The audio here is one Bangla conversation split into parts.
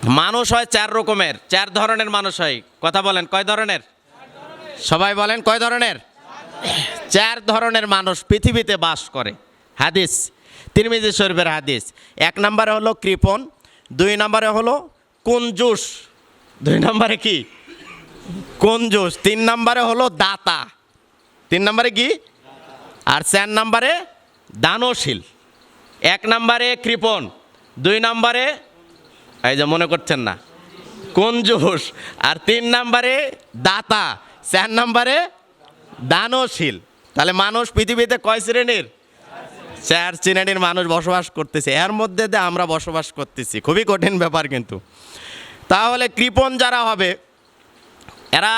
মানুষ হয় চার রকমের, চার ধরনের মানুষ হয়। কথা বলেন কয় ধরনের? সবাই বলেন কয় ধরনের? চার ধরনের মানুষ পৃথিবীতে বাস করে। হাদিস, তিরমিজি শরীফের হাদিস। এক নম্বরে হলো কৃপণ, দুই নম্বরে হলো কঞ্জুস, দুই নম্বরে কি কঞ্জুস, তিন নম্বরে হলো দাতা, তিন নম্বরে কি, আর চার নম্বরে দানশীল। এক নম্বরে কৃপণ, দুই নম্বরে এই যে মনে করছেন না কঞ্জুস, আর তিন নম্বরে দাতা, চার নম্বরে দানশীল। তাহলে মানুষ পৃথিবীতে কয় শ্রেণীর? চার শ্রেণীর মানুষ বসবাস করতেছে, এর মধ্যে দিয়ে আমরা বসবাস করতেছি। খুবই কঠিন ব্যাপার কিন্তু। তাহলে কৃপণ যারা হবে এরা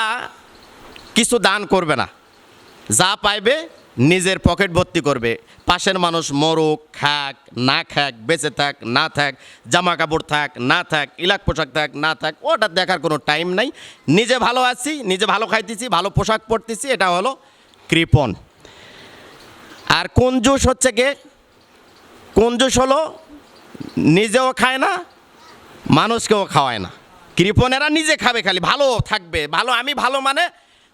কিছু দান করবে না, যা পাইবে নিজের পকেট ভর্তি করবে। পাশের মানুষ মরুক, খাক না খাক, বেঁচে থাক না থাক, জামা কাপড় থাক না থাক, ইলাক পোশাক থাক না থাক, ওটা দেখার কোনো টাইম নাই। নিজে ভালো আছি, নিজে ভালো খাইতেছি, ভালো পোশাক পরতেছি, এটা হলো কৃপণ। আর কঞ্জুস হচ্ছে কে? কঞ্জুস হলো নিজেও খায় না, মানুষকেও খাওয়ায় না। কৃপণেরা নিজে খাবে, খালি ভালো থাকবে, ভালো আমি ভালো মানে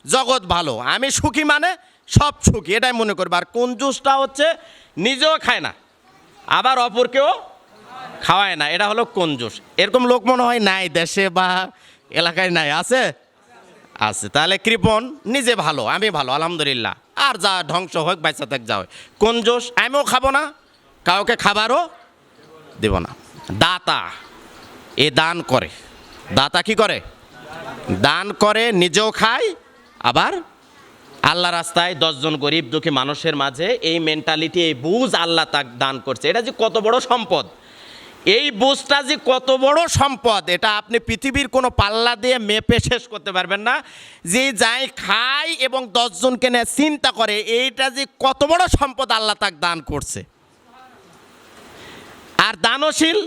জগৎ ভালো, আমি সুখী মানে সব সুখী, এটাই মনে করবে। আর কঞ্জুসটা হচ্ছে নিজেও খায় না আবার অপরকেও খাওয়ায় না, এটা হলো কঞ্জুস। এরকম লোক মনে হয় নাই দেশে বা এলাকায়, নাই? আছে, আছে। তাহলে কৃপণ নিজে ভালো, আমি ভালো আলহামদুলিল্লাহ, আর যা ধ্বংস হোক বাইসা থাক যা হয়। কঞ্জুস আমিও খাবো না, কাউকে খাবারও দেব না। দাতা এ দান করে। দাতা কি করে? দান করে, নিজেও খায়, আবার আল্লাহ রাস্তায় 10 জন গরিব দুঃখী মানুষের মাঝে এই মেন্টালিটি, এই বুঝ আল্লাহ তাক দান করছে। এটা যে কত বড় সম্পদ, এই বুঝটা যে কত বড় সম্পদ, এটা আপনি পৃথিবীর কোনো পাল্লা দিয়ে মেপে শেষ করতে পারবেন না। যে যাই খায় এবং 10 জনকে নিয়ে চিন্তা করে, এইটা যে কত বড় সম্পদ আল্লাহ তাক দান করছে। আর দানশীল,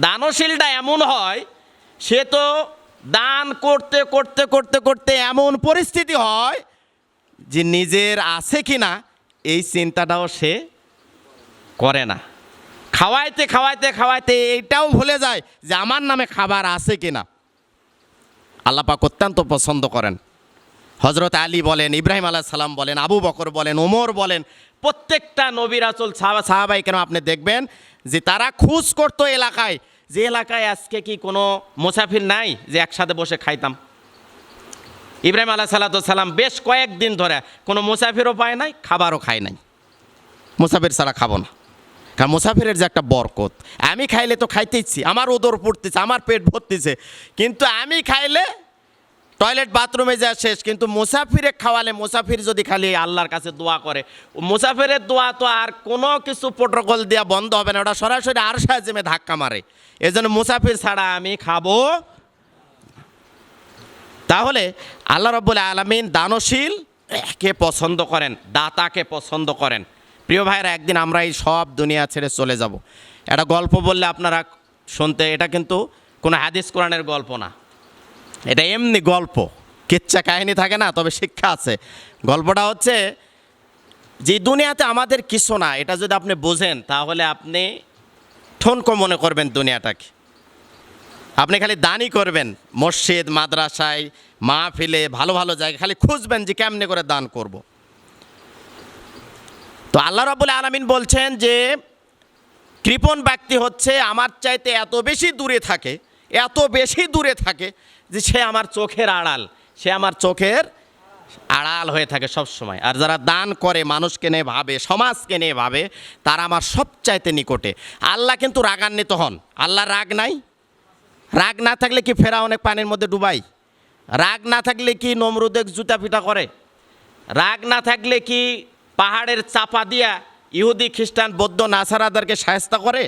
দানশীলটা এমন হয়, সে তো দান করতে করতে করতে করতে এমন পরিস্থিতি হয় যে নিজের আছে কি না এই চিন্তাটাও সে করে না। খাওয়াইতে খাওয়াইতে খাওয়াইতে এইটাও ভুলে যায় যে আমার নামে খাবার আছে কি না। আল্লাহ পাক অত্যন্ত পছন্দ করেন। হজরত আলী বলেন, ইব্রাহিম আলাইহিস সালাম বলেন, আবু বকর বলেন, ওমর বলেন, প্রত্যেকটা নবী রাসূল সাহাবাই কেন আপনি দেখবেন যে তারা খোঁজ করতো এলাকায়, যে এলাকায় আজকে কি কোনো মুসাফির নাই যে একসাথে বসে খাইতাম। ইব্রাহিম আলাইহিস সালাম বেশ কয়েকদিন ধরে কোনো মুসাফিরও পায় নাই, খাবারও খায় নাই। মুসাফির ছাড়া খাবো না, কারণ মুসাফিরের যে একটা বরকত, আমি খাইলে তো খাইতেইছি, আমার ওদর পড়তেছে, আমার পেট ভরতেছে, কিন্তু আমি খাইলে টয়লেট বাথরুমে যা শেষ। কিন্তু মুসাফিরে খাওয়ালে, মুসাফির যদি খালি আল্লাহর কাছে দোয়া করে, মুসাফিরের দোয়া তো আর কোনো কিছু প্রোটোকল দেওয়া বন্ধ হবে না, ওটা সরাসরি আরশে আজিমে ধাক্কা মারে। এই জন্য মুসাফির ছাড়া আমি খাবো। তাহলে আল্লাহ রাব্বুল আলামিন দানশীল কে পছন্দ করেন, দাতাকে পছন্দ করেন। প্রিয় ভাইয়েরা, একদিন আমরা এই সব দুনিয়া ছেড়ে চলে যাব। একটা গল্প বললে আপনারা শুনতে, এটা কিন্তু কোনো হাদিস কোরআনের গল্প না, এটা এমনি গল্প, কিচ্ছা কাহিনী থাকে না, তবে শিক্ষা আছে। গল্পটা হচ্ছে যে দুনিয়াতে আমাদের কিছু না, এটা যদি আপনি বোঝেন তাহলে আপনি ঠনকো মনে করবেন দুনিয়াটাকে। আপনি খালি দানই করবেন, মসজিদ মাদ্রাসায় মাহফিলে ভালো ভালো জায়গায় খালি খুঁজবেন যে কেমনে করে দান করব। তো আল্লাহ রাব্বুল আলামিন বলছেন যে কৃপণ ব্যক্তি হচ্ছে আমার চাইতে এত বেশি দূরে থাকে, এত বেশি দূরে থাকে যে সে আমার চোখের আড়াল, সে আমার চোখের আড়াল হয়ে থাকে সব সময়। আর যারা দান করে, মানুষকে নিয়ে ভাবে, সমাজকে নিয়ে ভাবে, তারা আমার সবচাইতে নিকটে। আল্লাহ কিন্তু রাগান্বিত হন, আল্লাহর রাগ নাই। রাগ না থাকলে কি ফেরাউনে পানির মধ্যে ডুবাই? রাগ না থাকলে কি নমরুদে জুতা পিটা করে? রাগ না থাকলে কি পাহাড়ের চাপা দিয়া ইহুদি খ্রিস্টান বৌদ্ধ নাসারাদেরকে শায়েস্তা করে?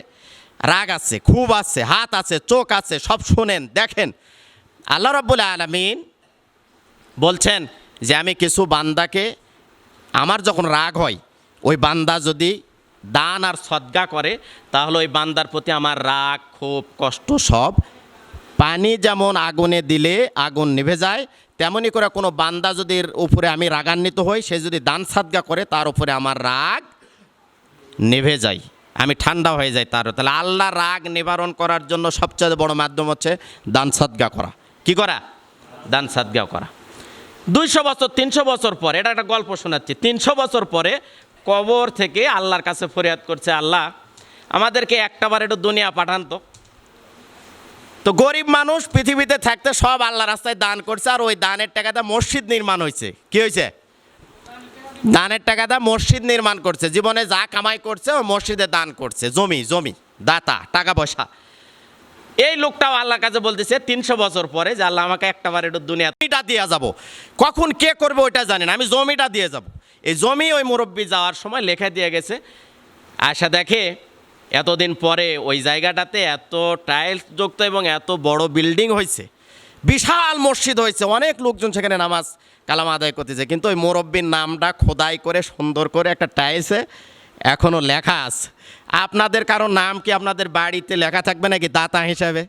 রাগ আছে, খুব আছে, হাত আছে, চোখ আছে, সব শোনেন, দেখেন। আল্লাহ রাব্বুল আলামিন বলছেন যে আমি কিছু বান্দাকে, আমার যখন রাগ হয়, ওই বান্দা যদি দান আর সদকা করে, তাহলে ওই বান্দার প্রতি আমার রাগ, ক্ষোভ, কষ্ট সব, পানি যেমন আগুনে দিলে আগুন নিভে যায়, তেমনি করে কোনো বান্দা যদি উপরে আমি রাগান্বিত হই, সে যদি দান সদকা করে, তার উপরে আমার রাগ নিভে যায়। আমি ঠান্ডা হয়ে যাই তারও। তাহলে আল্লাহ রাগ নিবারণ করার জন্য সবচেয়ে বড় মাধ্যম হচ্ছে দান সদকা করা। কি করা? দান সদকা করা। 200 বছর 300 বছর পরে, এটা একটা গল্প শোনাচ্ছি, 300 বছর পরে কবর থেকে আল্লাহর কাছে ফরিয়াদ করছে, আল্লাহ আমাদেরকে একটাবার একটু দুনিয়া পাঠান তো। তো গরিব মানুষ পৃথিবীতে থাকতে সব আল্লাহ রাস্তায় দান করছে, আর ওই দানের টাকাটা মসজিদ নির্মাণ হয়েছে। কি হয়েছে? দানের টাকাটা মসজিদ নির্মাণ করছে। জীবনে যা কামাই করছে ও মসজিদে দান করছে, জমি দাতা, টাকা পয়সা। এই লোকটাও আল্লাহর কাছে বলতেছে 300 বছর পরে যে আল্লাহ আমাকে একটাবার একটু দুনিয়াটা দিয়ে যাব। কখন কে করবে ওইটা জানি না, আমি জমিটা দিয়ে যাব। এই জমি ওই মুরব্বি যাওয়ার সময় লেখা দিয়ে গেছে। আশা দেখে এতদিন পরে ওই জায়গাটাতে এত টাইলস যুক্ত এবং এত বড় বিল্ডিং হয়েছে, বিশাল মসজিদ হয়েছে, অনেক লোকজন সেখানে নামাজ কালাম আদায় করতেছে। কিন্তু ওই মুরব্বির নামটা খোদাই করে সুন্দর করে একটা টাইলসে এখনও লেখা আছে। আপনাদের কারো নাম কি আপনাদের বাড়িতে লেখা থাকবে নাকি দাতা হিসাবে?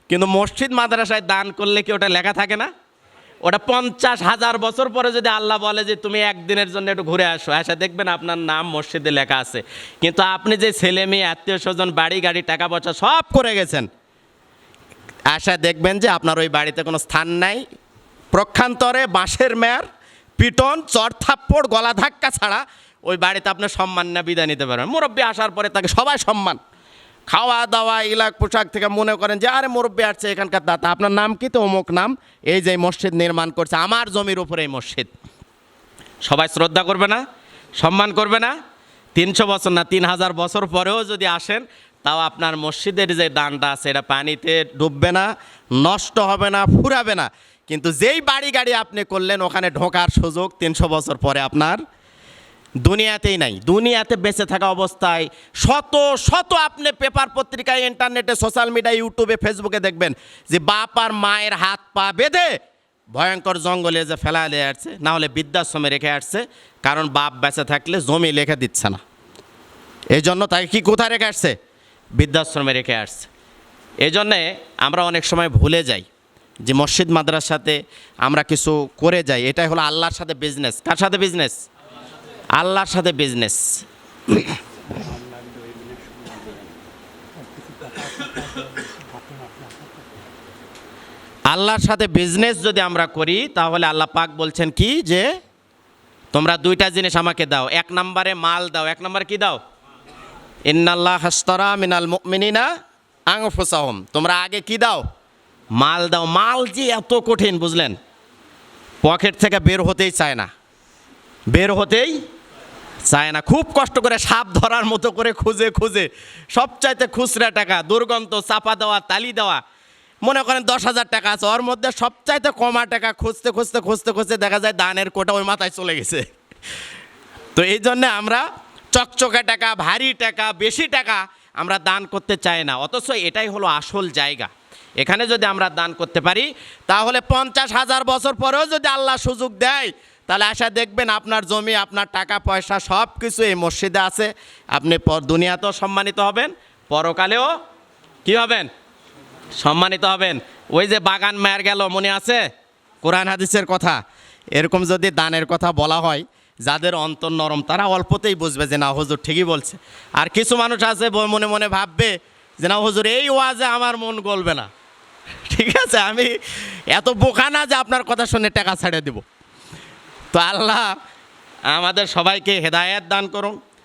কিন্তু মসজিদ মাদ্রাসায় দান করলে কি ওটা লেখা থাকে না? ওটা 50,000 বছর পরে যদি আল্লাহ বলে যে তুমি একদিনের জন্য একটু ঘুরে আসো, আসা দেখবেন আপনার নাম মসজিদে লেখা আছে। কিন্তু আপনি যে ছেলে মেয়ে আত্মীয় স্বজন বাড়ি গাড়ি টাকা পয়সা সব করে গেছেন, আসা দেখবেন যে আপনার ওই বাড়িতে কোনো স্থান নাই। প্রক্ষান্তরে বাঁশের মেয়ার, পিটন, চর থাপ্পড়, গলা ধাক্কা ছাড়া ওই বাড়িতে আপনি সম্মান না বিদায় নিতে পারবেন। মুরব্বী আসার পরে তাকে সবাই সম্মান, খাওয়া দাওয়া, ইলাক পোশাক থেকে মনে করেন যে আরে মুরব্বী আসছে এখানকার দাতা, আপনার নাম কি? তো অমুক নাম, এই যে মসজিদ নির্মাণ করছে আমার জমির উপরে এই মসজিদ। সবাই শ্রদ্ধা করবে না? সম্মান করবে না? 300 বছর না 3000 বছর পরেও যদি আসেন, তাও আপনার মসজিদের যে দানটা আছে এটা পানিতে ডুববে না, নষ্ট হবে না, ফুরাবে না। কিন্তু যেই বাড়ি গাড়ি আপনি করলেন ওখানে ঢোকার সুযোগ 300 বছর পরে আপনার দুনিয়াতেই নাই। দুনিয়াতে বেঁচে থাকা অবস্থায় শত শত আপনি পেপার পত্রিকায়, ইন্টারনেটে, সোশ্যাল মিডিয়ায়, ইউটিউবে, ফেসবুকে দেখবেন যে বাপ আর মায়ের হাত পা বেঁধে ভয়ঙ্কর জঙ্গলে যে ফেলা দিয়ে আসছে, না হলে বৃদ্ধাশ্রমে রেখে আসছে। কারণ বাপ বেঁচে থাকলে জমি লেখে দিচ্ছে না, এই জন্য তাকে কি কোথায় রেখে আসছে? বৃদ্ধাশ্রমে রেখে আসছে। এই জন্যে আমরা অনেক সময় ভুলে যাই যে মসজিদ মাদ্রাসাতে আমরা কিছু করে যাই। এটাই হলো আল্লাহর সাথে বিজনেস। কার সাথে বিজনেস? আল্লাহর সাথে বিজনেস। আল্লাহর সাথে বিজনেস যদি আমরা করি তাহলে আল্লাহ পাক বলছেন কি, যে তোমরা দুইটা জিনিস আমাকে দাও। 1 নম্বরে মাল দাও। 1 নম্বরে কি দাও? ইন্নাল্লাহ হাসতারা মিনাল মুমিনিনা আনফুসাহুম। তোমরা আগে কি দাও? মাল দাও। মাল যে এত কঠিন বুঝলেন, পকেট থেকে বের হতেই চায় না, বের হতেই চায় না। খুব কষ্ট করে সাপ ধরার মতো করে খুঁজে খুঁজে, সবচাইতে খুচরা টাকা, দুর্গন্ধ, চাপা দেওয়া, তালি দেওয়া। মনে করেন 10,000 টাকা আছে, ওর মধ্যে সবচাইতে কমা টাকা খুঁজতে খুঁজতে খুঁজতে খুঁজতে দেখা যায় দানের কোটা ওই মাথায় চলে গেছে। তো এই জন্যে আমরা চকচকে টাকা, ভারী টাকা, বেশি টাকা আমরা দান করতে চাই না। অথচ এটাই হলো আসল জায়গা। এখানে যদি আমরা দান করতে পারি তাহলে 50,000 বছর পরেও যদি আল্লাহ সুযোগ দেয়, তাহলে আশা দেখবেন আপনার জমি, আপনার টাকা পয়সা সব কিছু এই মসজিদে আছে। আপনি দুনিয়াতেও সম্মানিত হবেন, পরকালেও কি হবেন? সম্মানিত হবেন। ওই যে বাগান মায়ের গেল, মনে আছে কোরআন হাদিসের কথা? এরকম যদি দানের কথা বলা হয়, যাদের অন্তর নরম তারা অল্পতেই বুঝবে যে না হুজুর ঠিকই বলছে। আর কিছু মানুষ আছে মনে মনে ভাববে যে না হুজুর এই ওয়াজে আমার মন গলবে না, ঠিক আছে, আমি এত বোকা না যে আপনার কথা শুনে টাকা ছেড়ে দেব। তো আল্লাহ আমাদের সবাইকে হেদায়েত দান করুন।